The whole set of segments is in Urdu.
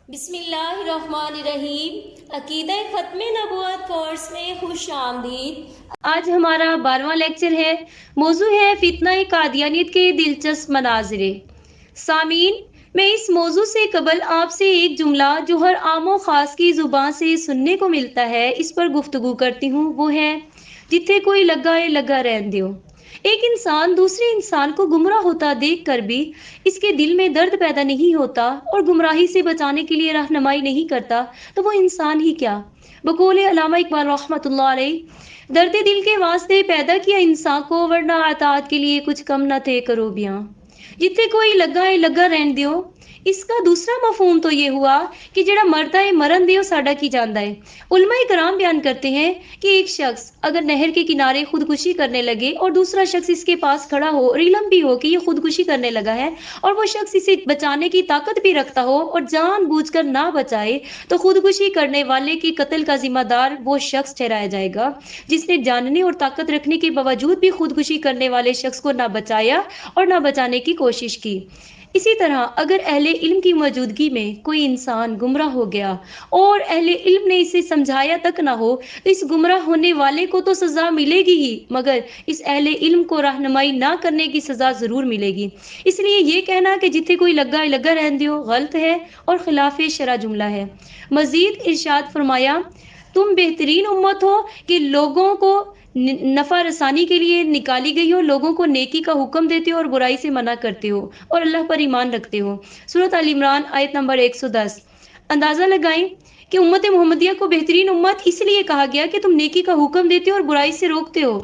بسم اللہ الرحمن الرحیم۔ عقیدہ ختم نبوت کورس میں خوش آمدید۔ آج ہمارا 12واں لیکچر ہے۔ موضوع ہے فتنہ قادیانیت کے دلچسپ مناظرے۔ سامعین، میں اس موضوع سے قبل آپ سے ایک جملہ جو ہر عام و خاص کی زبان سے سننے کو ملتا ہے اس پر گفتگو کرتی ہوں، وہ ہے جتھے کوئی لگا ہے لگا رہن دیو۔ ایک انسان دوسرے انسان کو گمراہ ہوتا دیکھ کر بھی اس کے دل میں درد پیدا نہیں ہوتا اور گمراہی سے بچانے کے لیے رہنمائی نہیں کرتا تو وہ انسان ہی کیا؟ بقول علامہ اقبال رحمۃ اللہ علیہ، درد دل کے واسطے پیدا کیا انسان کو، ورنہ اطاعت کے لیے کچھ کم نہ تھے کرو بیاں۔ جتھے کوئی لگا ہے لگا رہن دیو، اس کا دوسرا مفہوم تو یہ ہوا کہ جڑا مرتا ہے مرن دیو ساڈا کی جاندا ہے۔ علماء کرام بیان کرتے ہیں کہ ایک شخص اگر نہر کے کنارے خودکشی کرنے لگے اور دوسرا شخص اس کے پاس کھڑا ہو اور علم بھی ہو کہ یہ خودکشی کرنے لگا ہے اور وہ شخص اسے بچانے کی طاقت بھی رکھتا ہو اور جان بوجھ کر نہ بچائے، تو خودکشی کرنے والے کی قتل کا ذمہ دار وہ شخص ٹھہرایا جائے گا جس نے جاننے اور طاقت رکھنے کے باوجود بھی خودکشی کرنے والے شخص کو نہ بچایا اور نہ بچانے کی کوشش کی۔ اسی طرح اگر اہل علم کی موجودگی میں کوئی انسان گمراہ ہو گیا اور اہل علم نے اسے سمجھایا تک نہ ہو تو اس گمراہ ہونے والے کو تو سزا ملے گی ہی، مگر اس اہل علم کو رہنمائی نہ کرنے کی سزا ضرور ملے گی۔ اس لیے یہ کہنا کہ جتھے کوئی لگا ہے لگا رہن دیو غلط ہے اور خلاف شرع جملہ ہے۔ مزید ارشاد فرمایا، تم بہترین امت ہو کہ لوگوں کو نفع رسانی کے لیے نکالی گئی ہو، لوگوں کو نیکی کا حکم دیتے ہو اور برائی سے منع کرتے ہو اور اللہ پر ایمان رکھتے ہو۔ سورۃ آل عمران آیت نمبر 110۔ اندازہ لگائیں کہ امت محمدیہ کو بہترین امت اس لیے کہا گیا کہ تم نیکی کا حکم دیتے ہو اور برائی سے روکتے ہو،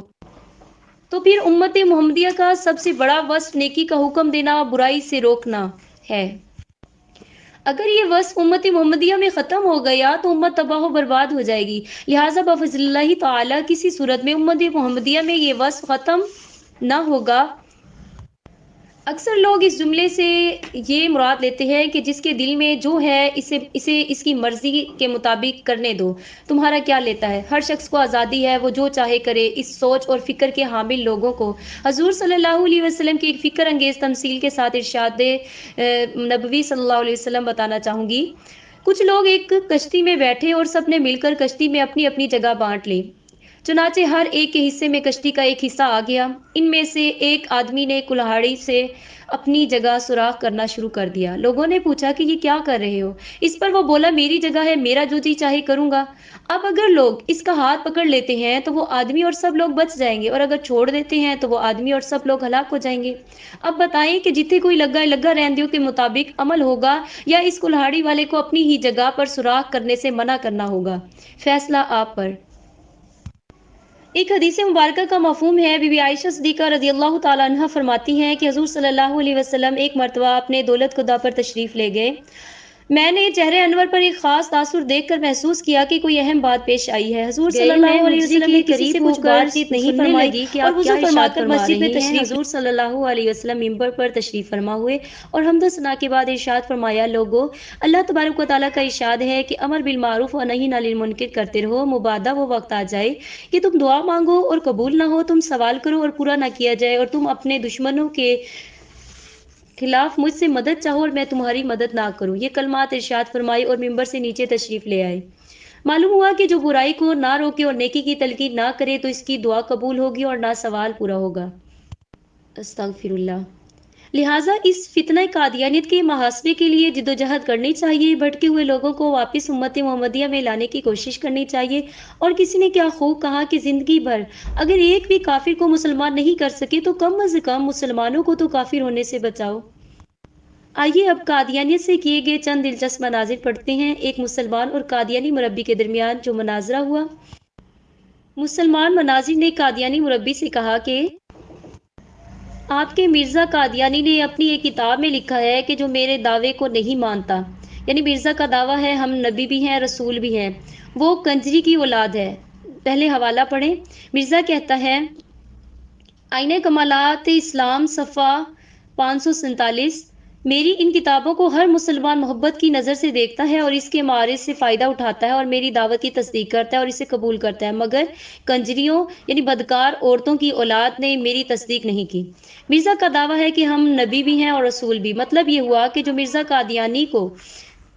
تو پھر امت محمدیہ کا سب سے بڑا وصف نیکی کا حکم دینا، برائی سے روکنا ہے۔ اگر یہ وصف امت محمدیہ میں ختم ہو گیا تو امت تباہ و برباد ہو جائے گی، لہٰذا بفضل اللہ تعالی کسی صورت میں امت محمدیہ میں یہ وصف ختم نہ ہوگا۔ اکثر لوگ اس جملے سے یہ مراد لیتے ہیں کہ جس کے دل میں جو ہے اسے اس کی مرضی کے مطابق کرنے دو، تمہارا کیا لیتا ہے، ہر شخص کو آزادی ہے وہ جو چاہے کرے۔ اس سوچ اور فکر کے حامل لوگوں کو حضور صلی اللہ علیہ وسلم کی ایک فکر انگیز تمثیل کے ساتھ ارشاد نبوی صلی اللہ علیہ وسلم بتانا چاہوں گی۔ کچھ لوگ ایک کشتی میں بیٹھے اور سب نے مل کر کشتی میں اپنی اپنی جگہ بانٹ لی۔ چنانچہ ہر ایک کے حصے میں کشتی کا ایک حصہ آ گیا۔ ان میں سے ایک آدمی نے کلہاڑی سے اپنی جگہ سوراخ کرنا شروع کر دیا۔ لوگوں نے پوچھا کہ یہ کیا کر رہے ہو؟ اس پر وہ بولا، میری جگہ ہے، میرا جو جی چاہے کروں گا۔ اب اگر لوگ اس کا ہاتھ پکڑ لیتے ہیں تو وہ آدمی اور سب لوگ بچ جائیں گے، اور اگر چھوڑ دیتے ہیں تو وہ آدمی اور سب لوگ ہلاک ہو جائیں گے۔ اب بتائیں کہ جتنے کوئی لگا ہے لگا رہن دیو کے مطابق عمل ہوگا یا اس کلہاڑی والے کو اپنی ہی جگہ پر سوراخ کرنے سے منع کرنا ہوگا؟ فیصلہ آپ پر۔ ایک حدیث مبارکہ کا مفہوم ہے، بی بی عائشہ صدیقہ رضی اللہ تعالیٰ عنہ فرماتی ہیں کہ حضور صلی اللہ علیہ وسلم ایک مرتبہ اپنے دولت خدا پر تشریف لے گئے۔ میں نے چہرے انور پر ایک خاص تاثر دیکھ کر محسوس کیا کہ کوئی اہم بات پیش آئی ہے۔ حضور صلی اللہ علیہ وسلم نے کسی سے کچھ بات چیت نہیں فرمائی اور وضو فرما کر مسجد میں تشریف۔ حضور صلی اللہ علیہ وسلم منبر پر تشریف فرما ہوئے اور حمد و ثنا کے بعد ارشاد فرمایا، لوگو، اللہ تبارک و تعالیٰ کا ارشاد ہے کہ امر بالمعروف و نہی عن المنکر کرتے رہو، مبادا وہ وقت آ جائے کہ تم دعا مانگو اور قبول نہ ہو، تم سوال کرو اور پورا نہ کیا جائے، اور تم اپنے دشمنوں کے خلاف مجھ سے مدد چاہو اور میں تمہاری مدد نہ کروں۔ یہ کلمات ارشاد فرمائی اور منبر سے نیچے تشریف لے آئے۔ معلوم ہوا کہ جو برائی کو نہ روکے اور نیکی کی تلقین نہ کرے تو اس کی دعا قبول ہوگی اور نہ سوال پورا ہوگا۔ استغفر اللہ۔ لہٰذا اس فتنہ قادیانیت کے محاصرے کے لیے جدوجہد کرنی چاہیے، بھٹکے ہوئے لوگوں کو واپس امت محمدیہ میں لانے کی کوشش کرنی چاہیے۔ اور کسی نے کیا خوب کہا کہ زندگی بھر اگر ایک بھی کافر کو مسلمان نہیں کر سکے تو کم از کم مسلمانوں کو تو کافر ہونے سے بچاؤ۔ آئیے اب قادیانیت سے کیے گئے چند دلچسپ مناظر پڑھتے ہیں۔ ایک مسلمان اور قادیانی مربی کے درمیان جو مناظرہ ہوا۔ مسلمان مناظر نے قادیانی مربی سے کہا کہ آپ کے مرزا قادیانی نے اپنی ایک کتاب میں لکھا ہے کہ جو میرے دعوے کو نہیں مانتا، یعنی مرزا کا دعویٰ ہے ہم نبی بھی ہیں رسول بھی ہیں، وہ کنجری کی اولاد ہے۔ پہلے حوالہ پڑھیں۔ مرزا کہتا ہے، آئینہ کمالات اسلام صفحہ 547، میری ان کتابوں کو ہر مسلمان محبت کی نظر سے دیکھتا ہے اور اس کے معارض سے فائدہ اٹھاتا ہے اور میری دعوت کی تصدیق کرتا ہے اور اسے قبول کرتا ہے، مگر کنجریوں یعنی بدکار عورتوں کی اولاد نے میری تصدیق نہیں کی۔ مرزا کا دعویٰ ہے کہ ہم نبی بھی ہیں اور رسول بھی۔ مطلب یہ ہوا کہ جو مرزا قادیانی کو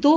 2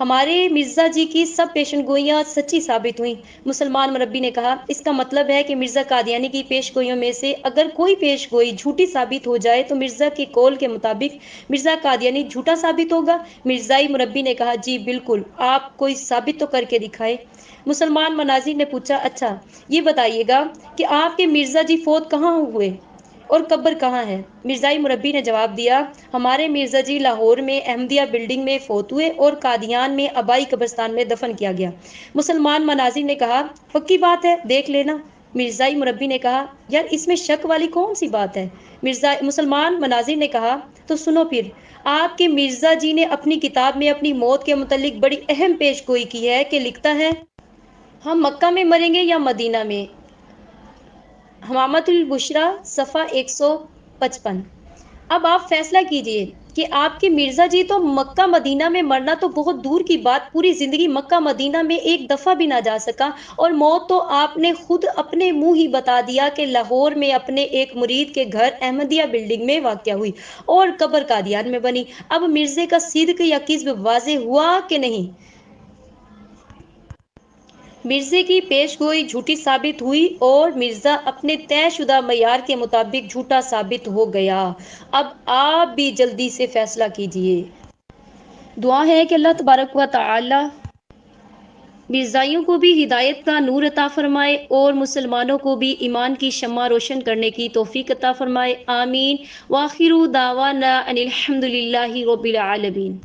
ہمارے مرزا جی کی سب پیشن گوئیاں سچی ثابت ہوئیں۔ مسلمان مربی نے کہا، اس کا مطلب ہے کہ مرزا قادیانی کی پیش گوئیوں میں سے اگر کوئی پیش گوئی جھوٹی ثابت ہو جائے تو مرزا کے قول کے مطابق مرزا قادیانی جھوٹا ثابت ہوگا۔ مرزائی مربی نے کہا، جی بالکل، آپ کوئی ثابت تو کر کے دکھائے۔ مسلمان مناظر نے پوچھا، اچھا یہ بتائیے گا کہ آپ کے مرزا جی فوت کہاں ہوئے اور قبر کہاں ہے؟ مرزائی مربی نے جواب دیا، ہمارے مرزا جی لاہور میں احمدیہ بلڈنگ میں فوت ہوئے اور قادیان میں آبائی قبرستان میں دفن کیا گیا۔ مسلمان مناظر نے کہا، پکی بات ہے، دیکھ لینا۔ مرزائی مربی نے کہا، یار اس میں شک والی کون سی بات ہے؟ مسلمان مناظر نے کہا، تو سنو پھر، آپ کے مرزا جی نے اپنی کتاب میں اپنی موت کے متعلق بڑی اہم پیش گوئی کی ہے کہ لکھتا ہے، ہم مکہ میں مریں گے یا مدینہ میں؟ حمامۃ البشریٰ صفحہ 155۔ اب آپ فیصلہ کیجئے کہ آپ کے مرزا جی تو مکہ مدینہ میں مرنا تو بہت دور کی بات، پوری زندگی مکہ مدینہ میں ایک دفعہ بھی نہ جا سکا، اور موت تو آپ نے خود اپنے منہ ہی بتا دیا کہ لاہور میں اپنے ایک مرید کے گھر احمدیہ بلڈنگ میں واقع ہوئی اور قبر قادیان میں بنی۔ اب مرزے کا صدق یا کذب واضح ہوا کہ نہیں؟ مرزے کی پیش گوئی جھوٹی ثابت ہوئی اور مرزا اپنے طے شدہ معیار کے مطابق جھوٹا ثابت ہو گیا۔ اب آپ بھی جلدی سے فیصلہ کیجئے۔ دعا ہے کہ اللہ تبارک و تعالی مرزائیوں کو بھی ہدایت کا نور عطا فرمائے اور مسلمانوں کو بھی ایمان کی شمع روشن کرنے کی توفیق عطا فرمائے، آمین۔ وآخر دعوانا ان الحمد للہ رب العالمین۔